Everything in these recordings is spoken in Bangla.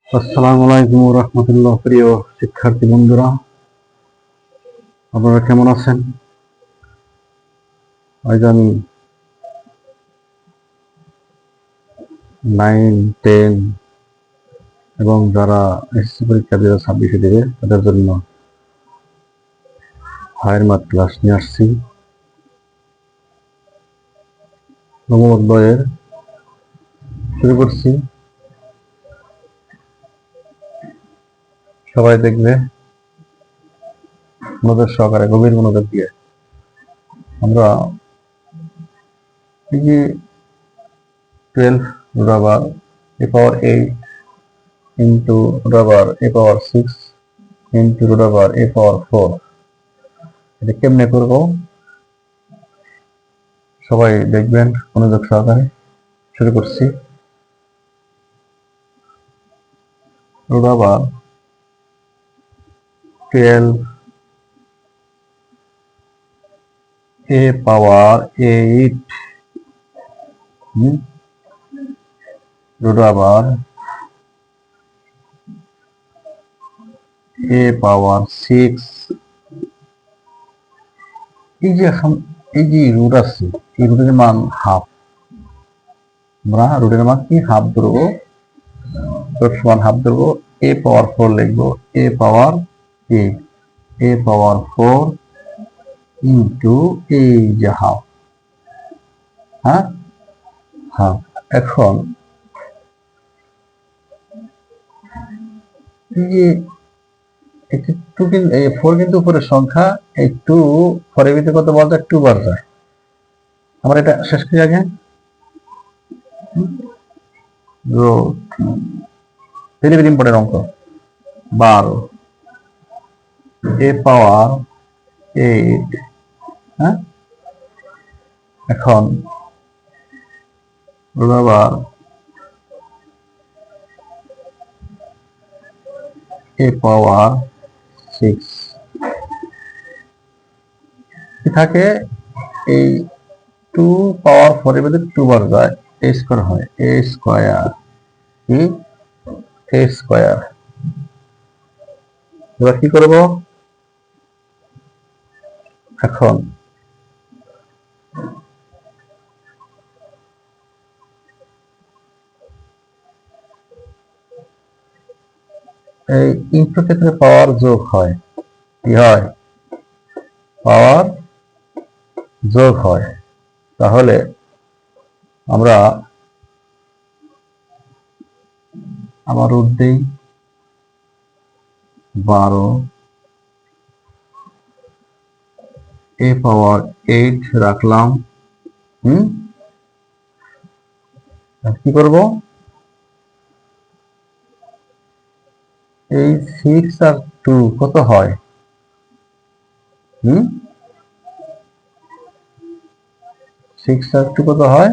আসসালামু আলাইকুম ওয়া রাহমাতুল্লাহ। প্রিয় শিক্ষার্থী বন্ধুরা, আপনারা কেমন আছেন? আজ আমি 9, 10 এবং যারা এসএসসি পরীক্ষা 2026 দেবে তাদের জন্য হায়ার ম্যাথ ক্লাস নিয়ে আসছি। নবম অধ্যায়ের শুরু করছি। সবাই দেখবে মনোযোগ সহকারে, গভীর মনোযোগ দিয়ে। আমরা এই যে 12 root over a power 8 into root over a power 6 into root over a power 4, এটা কেমনে করবো সবাই দেখবেন মনোযোগ সহকারে। শুরু করছি। Root over 12 a power 8 root over a power 6। এই যে এখন এই যে রুট আছে, এই রুটের মান হাফ। আমরা রুটের মান কি হাফ ধরবো, রুট সমান হাফ ধরবো। a পাওয়ার 4 লিখবো, a power 8, a power 4 into এই যে হাফ। হ্যাঁ, হাফ। এখন এই যে টু কিন্তু 4 কিন্তু উপরের সংখ্যা, এই 2 4 এর ভিতরে কত বার যায়? 2 বার যায়। আমরা এটা শেষ করি আগে। ভেরি ভেরি ইম্পর্টেন্ট অঙ্ক। 12 a পাওয়ার 8। হ্যাঁ, এখন আবার a পাওয়ার 6 থাকে। এই 2 পাওয়ার 4 এর ভিতরে 2 বার যায়, a স্কয়ার হয়। a স্কয়ার কি? a square. এবার কি করব? এখন এই ইনটু ক্ষেত্রে পাওয়ার যোগ হয়। কি হয়? পাওয়ার যোগ হয়। তাহলে আমরা আবার রুট দেই। 12 a পাওয়ার 8 রাখলাম। কি করব? এই 6 আর 2 কত হয়? 6 আর 2 কত হয়?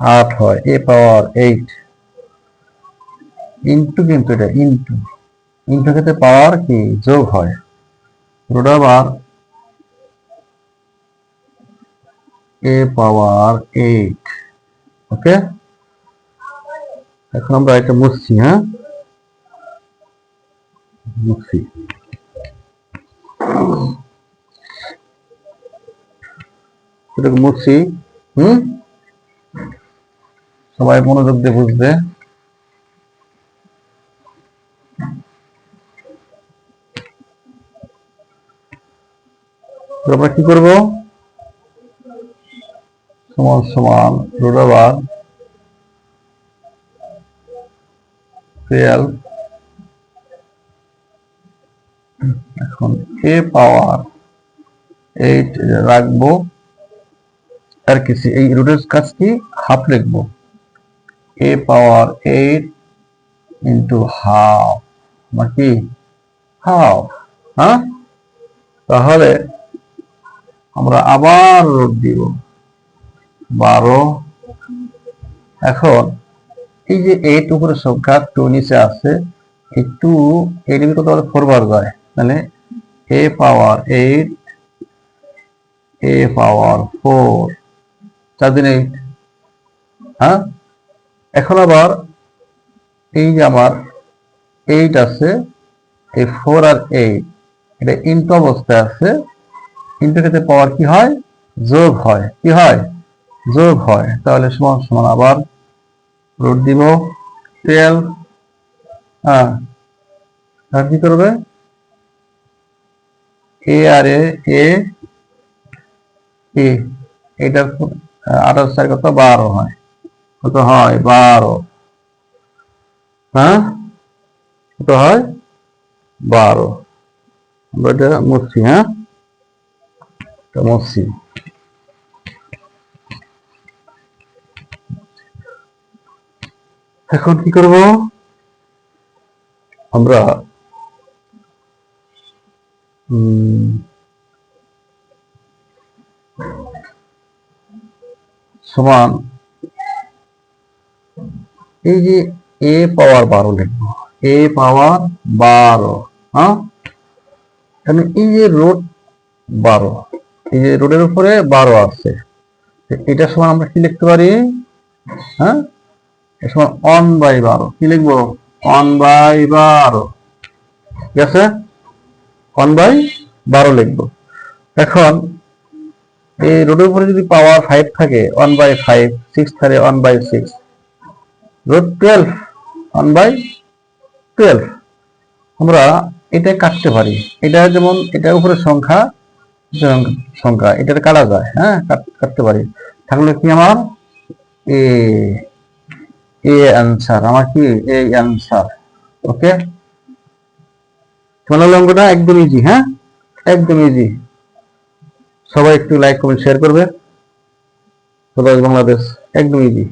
8 হয়। a পাওয়ার 8 ইন্টু, কিন্তু এটা ইন্টু ইন্টু ক্ষেত্রে পাওয়ার কি যোগ হয়। Root over a power 8। ওকে, এখন আমরা এটা মুছছি। হ্যাঁ, মুছছি। এটাকে মুছছি। সবাই মনোযোগ দিয়ে বুঝবে। আমরা কি করব? সমান সমান রুট ওভার 12। এখন a পাওয়ার 8 রাখবো, আর কিছু এই রুটের কাজ কি হাফ লিখবো। a পাওয়ার 8 ইন্টু হাফ, নাকি হাফ। হ্যাঁ, তাহলে আমরা আবার রুট দিব 12। এখন এই যে 8 উপরে সংখ্যা, 2 নিচে আছে, এই 2 এর ভিতরে কত 4 বার যায়, তাহলে a পাওয়ার 8 a পাওয়ার 4 4 দিন 8। হ্যাঁ, এখন আবার এই যে আমার 8 আছে, এই 4 আর 8 এটা ইনটু অবস্থায় আছে। ইনটু ক্ষেত্রে পাওয়ার কি হয়? যোগ হয়। কি হয়? যোগ হয়। তাহলে সমান সমান আবার রুট দিব 12। হ্যাঁ, আর কি করবে? এ আর এ এটার 28 কত? 12 হয়। কত হয়? 12। হ্যাঁ, কত হয়? 12। আমরা এটা মুছছি। হ্যাঁ, এটা মুছছি। এখন কি করব আমরা? সমান এই যে এ পাওয়ার 12 লিখবো। এ পাওয়ার 12। হ্যাঁ, এই যে রুট 12, এই যে রুটের উপরে 12 আছে, এটা সমান আমরা কি লিখতে পারি? হ্যাঁ, এ সমান 1/12। কি লিখবো? 1/12। ঠিক আছে, 1/12 লিখবো। এখন এই রুটের উপরে যদি পাওয়ার 5 থাকে, 1/5, 6 থাকে 1/6, রুট 12, 1/12। আমরা এটা কাটতে পারি। এটা যেমন এটা উপরের সংখ্যা, সংখ্যা এটা কাটা যায়। হ্যাঁ, কাটতে পারি। তাহলে কি আমার এ অ্যান্সার, আমার কি এই অ্যান্সার। ওকে, তোমার অঙ্কটা একদম ইজি। হ্যাঁ, একদম ইজি। সবাই একটু লাইক কমেন্ট শেয়ার করবে। বাংলাদেশ একদম ইজি।